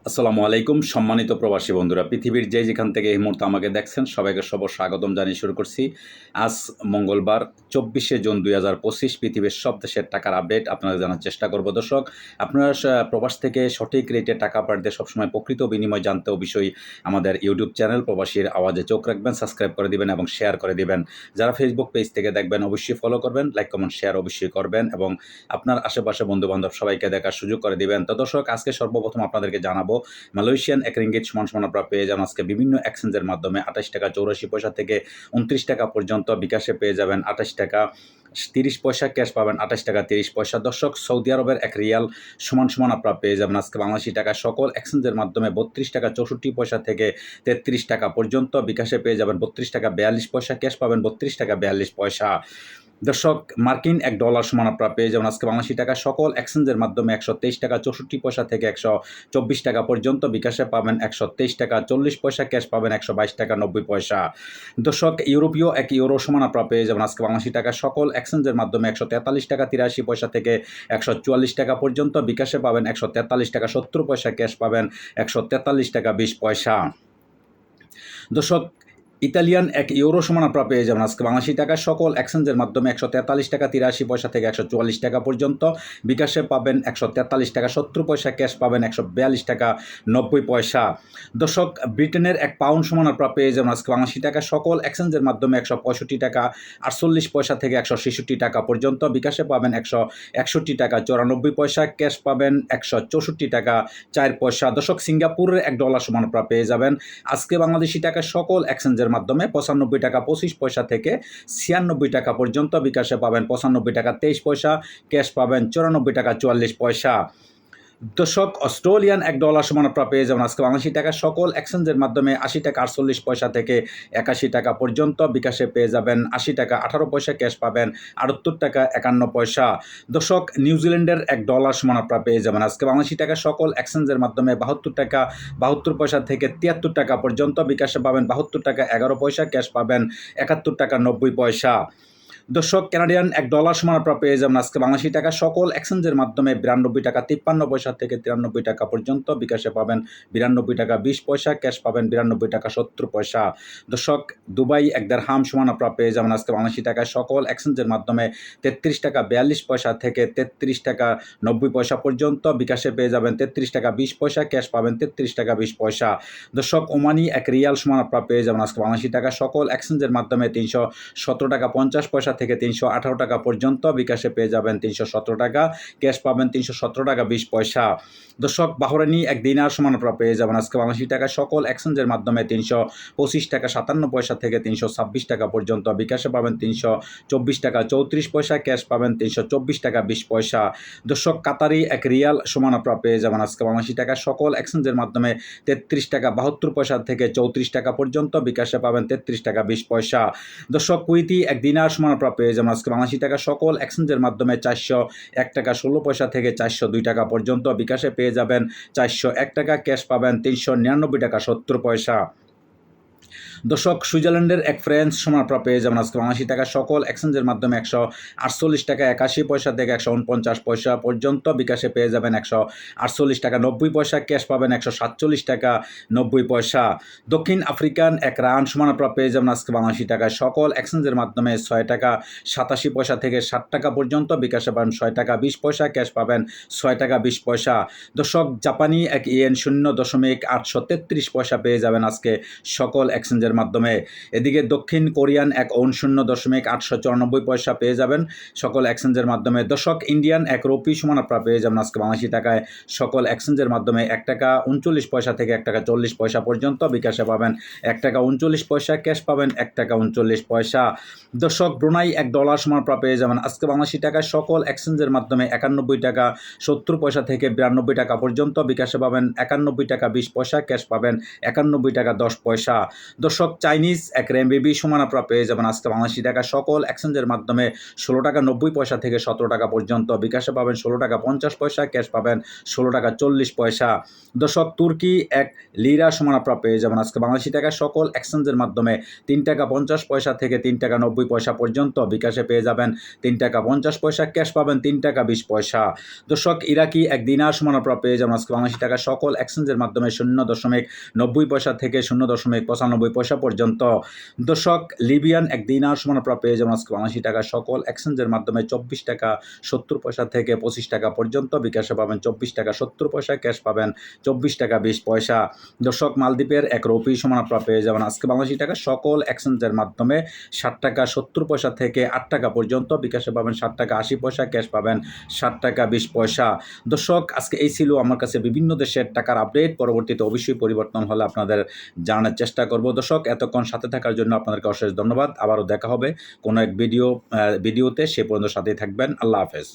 আসসালামু আলাইকুম সম্মানিত প্রবাসী বন্ধুরা, পৃথিবীর যেখান থেকে এই মুহূর্তে আমাকে দেখছেন সবাইকে স্বাগতম জানিয়ে শুরু করছি। আজ মঙ্গলবার 24শে জুন 2025 পৃথিবীর সব দেশের টাকার আপডেট আপনাদের জানার চেষ্টা করব। দর্শক, আপনারা প্রবাস থেকে সঠিক রেটে টাকা পাঠাতে সবসময় প্রকৃত বিনিময় জানতে অবশ্যই আমাদের ইউটিউব চ্যানেল প্রবাসীর আওয়াজে চোখ রাখবেন, সাবস্ক্রাইব করে দিবেন এবং শেয়ার করে দিবেন। যারা ফেসবুক পেজ থেকে দেখবেন অবশ্যই ফলো করবেন, লাইক কমেন্ট শেয়ার অবশ্যই করবেন এবং আপনার আশেপাশে বন্ধুবান্ধব সবাইকে দেখার সুযোগ করে দিবেন। তো দর্শক, আজকে সর্বপ্রথম আপনাদেরকে জানাবো মালয়েশিয়ান এক রিঙ্গিট সমান আপনারা পেয়ে যাবেন আজকে বিভিন্ন এক্সচেঞ্জের মাধ্যমে 28 টাকা 84 পয়সা থেকে 29 টাকা পর্যন্ত। বিকাশে পেয়ে যাবেন 28 টাকা 30 পয়সা, ক্যাশ পাবেন 28 টাকা 30 পয়সা। দর্শক, সৌদি আরবের এক রিয়াল সমান আপনারা পেয়ে যাবেন আজকে বাংলাদেশি টাকা সকল এক্সচেঞ্জের মাধ্যমে 32 টাকা 64 পয়সা থেকে 33 টাকা পর্যন্ত। বিকাশে পেয়ে যাবেন 32 টাকা 42 পয়সা, ক্যাশ পাবেন 32 টাকা 42 পয়সা। দর্শক, মার্কিন $1 সমান আপনারা পেয়ে যাবেন আজকে বাংলাদেশি টাকা সকল এক্সচেঞ্জের মাধ্যমে 123 টাকা 64 পয়সা থেকে 124 টাকা পর্যন্ত। বিকাশে পাবেন 123 টাকা 40 পয়সা, ক্যাশ পাবেন 122 টাকা 90 পয়সা। দর্শক, ইউরোপীয় €1 সমান আপনারা পেয়ে যাবেন আজকে বাংলাদেশি টাকা সকল এক্সচেঞ্জের মাধ্যমে 143 টাকা 83 পয়সা থেকে 144 টাকা পর্যন্ত। বিকাশে পাবেন 143 টাকা 70 পয়সা, ক্যাশ পাবেন 143 টাকা 20 পয়সা। দর্শক, ইতালিয়ান €1 সমান আপনারা পেয়ে যাবেন আজকে বাংলাদেশি টাকা সকল এক্সচেঞ্জের মাধ্যমে 143 টাকা 83 পয়সা থেকে 144 টাকা পর্যন্ত। বিকাশে পাবেন 143 টাকা 70 পয়সা, ক্যাশ পাবেন 142 টাকা 90 পয়সা। দর্শক, ব্রিটেনের £1 সমান আপনারা পেয়ে যাবেন আজকে বাংলাদেশি টাকা সকল এক্সচেঞ্জের মাধ্যমে 165 টাকা 48 পয়সা থেকে 166 টাকা পর্যন্ত। বিকাশে পাবেন 161 টাকা 94 পয়সা, ক্যাশ পাবেন 164 টাকা 4 পয়সা। দর্শক, সিঙ্গাপুরের $1 সমান আপনারা পেয়ে যাবেন আজকে বাংলাদেশি টাকা সকল এক্সচেঞ্জের মাধ্যমে 95 টাকা 25 পয়সা থেকে 96 টাকা পর্যন্ত। বিকাশে পাবেন 95 টাকা 23 পয়সা, ক্যাশ পাবেন 94 টাকা 44 পয়সা। দর্শক, অস্ট্রেলিয়ান $1 সমান আপনারা পেয়ে যাবেন আজকে বাংলাদেশি টাকা সকল এক্সচেঞ্জের মাধ্যমে 80 টাকা 48 পয়সা থেকে 81 টাকা পর্যন্ত। বিকাশে পেয়ে যাবেন 80 টাকা 18 পয়সা, ক্যাশ পাবেন 78 টাকা 51 পয়সা। দর্শক, নিউজিল্যান্ডের $1 সমান আপনারা পেয়ে যাবেন আজকে বাংলাদেশি টাকা সকল এক্সচেঞ্জের মাধ্যমে 72 টাকা 72 পয়সা থেকে 73 টাকা পর্যন্ত। বিকাশে পাবেন 72 টাকা 11 পয়সা, ক্যাশ পাবেন 71 টাকা 90 পয়সা। দর্শক, কানাডিয়ান $1 সমান আপনারা পেয়ে যাবেন আজকে বাংলাদেশি টাকা সকল এক্সচেঞ্জের মাধ্যমে 92 টাকা 53 পয়সা থেকে 93 টাকা পর্যন্ত। বিকাশে পাবেন 92 টাকা 20 পয়সা, ক্যাশ পাবেন 92 টাকা 70 পয়সা। দর্শক, দুবাই এক দিরহাম সমান আপনারা পেয়ে যাবেন আজকে বাংলাদেশি টাকা সকল এক্সচেঞ্জের মাধ্যমে 33 টাকা 42 পয়সা থেকে 33 টাকা 90 পয়সা পর্যন্ত। বিকাশে পেয়ে যাবেন 33 টাকা 20 পয়সা, ক্যাশ পাবেন 33 টাকা 20 পয়সা। দর্শক, ওমানি এক রিয়াল সমান আপনারা পেয়ে যাবেন আজকে বাংলাদেশি টাকা সকল এক্সচেঞ্জের মাধ্যমে 317 টাকা 50 পয়সা থেকে 318 টাকা পর্যন্ত। বিকাশে পেয়ে যাবেন 317 টাকা, ক্যাশ পাবেন 317 টাকা 20 পয়সা। দর্শক, বাহরাইনি এক দিনার সমান আপনারা পেয়ে যাবেন আজকে বাংলাদেশি টাকা সকল এক্সচেঞ্জের মাধ্যমে 325 টাকা 57 পয়সা থেকে 326 টাকা পর্যন্ত। বিকাশে পাবেন 324 টাকা 34 পয়সা, ক্যাশ পাবেন 324 টাকা 20 পয়সা। দর্শক, কাতারি এক রিয়াল সমান আপনারা পেয়ে যাবেন আজকে বাংলাদেশি টাকা সকল এক্সচেঞ্জের মাধ্যমে 33 টাকা 72 পয়সা থেকে 34 টাকা পর্যন্ত। বিকাশে পাবেন 33 টাকা 20 পয়সা। দর্শক, কুইতি এক দিনার সমান আপনারা পেয়ে যাবেন আজকে বাংলাদেশি টাকা সকল এক্সচেঞ্জের মাধ্যমে 401 টাকা 16 পয়সা থেকে 402 টাকা পর্যন্ত। বিকাশে পেয়ে যাবেন 401 টাকা, ক্যাশ পাবেন 399 টাকা 70 পয়সা। দর্শক, সুইজারল্যান্ডের এক ফ্রান্স সমান আপনারা পেয়ে যাবেন আজকে বাংলাদেশি টাকা সকল এক্সচেঞ্জের মাধ্যমে 148 টাকা 81 পয়সা থেকে 149 পয়সা পর্যন্ত। বিকাশে পেয়ে যাবেন 148 টাকা 90 পয়সা, ক্যাশ পাবেন 147 টাকা 90 পয়সা। দক্ষিণ আফ্রিকান এক রান সমান আপনারা পেয়ে যাবেন আজকে বাংলাদেশি টাকা সকল এক্সচেঞ্জের মাধ্যমে 6 টাকা 87 পয়সা থেকে 60 টাকা পর্যন্ত। বিকাশে পাবেন 6 টাকা 20 পয়সা, ক্যাশ পাবেন 6 টাকা 20 পয়সা। দর্শক, জাপানি এক ইয়েন 0.833 পয়সা পেয়ে যাবেন আজকে সকল এক্সচেঞ্জের মাধ্যমে। এদিকে দক্ষিণ কোরিয়ান এক ওন 0.894 পয়সা পেয়ে যাবেন সকল এক্সচেঞ্জের মাধ্যমে। দর্শক, ইন্ডিয়ান এক রুপি সমান আপনারা পেয়ে যাবেন আজকে বাংলাদেশি টাকায় সকল এক্সচেঞ্জের মাধ্যমে 1 টাকা 39 পয়সা থেকে 1 টাকা 40 পয়সা পর্যন্ত। বিকাশে পাবেন 1 টাকা 39 পয়সা, ক্যাশ পাবেন 1 টাকা 39 পয়সা। দর্শক, ব্রুনাই $1 সমান আপনারা পেয়ে যাবেন আজকে বাংলাদেশি টাকায় সকল এক্সচেঞ্জের মাধ্যমে 91 টাকা 70 পয়সা থেকে 92 টাকা পর্যন্ত। বিকাশে পাবেন 91 টাকা 20 পয়সা, ক্যাশ পাবেন 91 টাকা 10 পয়সা। দর্শক, দর্শক চাইনিজ 1 রেমবিবি সমান আপনারা পেয়ে যাবেন আজকে বাংলাদেশি টাকা সকল এক্সচেঞ্জের মাধ্যমে 16 টাকা 90 পয়সা থেকে 17 টাকা পর্যন্ত। বিকাশে পাবেন 16 টাকা 50 পয়সা, ক্যাশ পাবেন 16 টাকা 40 পয়সা। দর্শক তুর্কি 1 লিরা সমান আপনারা পেয়ে যাবেন আজকে বাংলাদেশি টাকা সকল এক্সচেঞ্জের মাধ্যমে 3 টাকা 50 পয়সা থেকে 3 টাকা 90 পয়সা পর্যন্ত। বিকাশে পেয়ে যাবেন 3 টাকা 50 পয়সা, ক্যাশ পাবেন 3 টাকা 20 পয়সা। দর্শক ইরাকি 1 দিনার সমান আপনারা পেয়ে যাবেন আজকে বাংলাদেশি টাকা সকল এক্সচেঞ্জের মাধ্যমে 0.90 পয়সা থেকে 0.95 পয়সা পর্যন্ত। দর্শক লিবিয়ান 1 দিনার সমান আপনারা পেয়ে যাবেন আজকে বাংলাদেশি টাকা সকল এক্সচেঞ্জের মাধ্যমে 24 টাকা 70 পয়সা থেকে 25 টাকা পর্যন্ত। বিকাশে পাবেন 24 টাকা 70 পয়সা, ক্যাশ পাবেন 24 টাকা 20 পয়সা। দর্শক মালদ্বীপের 1 রুপি সমান আপনারা পেয়ে যাবেন আজকে বাংলাদেশি টাকা সকল এক্সচেঞ্জের মাধ্যমে 60 টাকা 70 পয়সা থেকে 8 টাকা পর্যন্ত। বিকাশে পাবেন 60 টাকা 80 পয়সা, ক্যাশ পাবেন 60 টাকা 20 পয়সা। দর্শক আজকে এই ছিল আমার কাছে বিভিন্ন দেশের টাকার আপডেট। পরবর্তীতে অবশ্যই পরিবর্তন হলে আপনাদের জানার চেষ্টা করব। দর্শক এতক্ষণ সাথে থাকার জন্য আপনাদেরকে অশেষ ধন্যবাদ। আবারও দেখা হবে কোনো এক ভিডিওতে। সে পর্যন্ত সাথেই থাকবেন। আল্লাহ হাফেজ।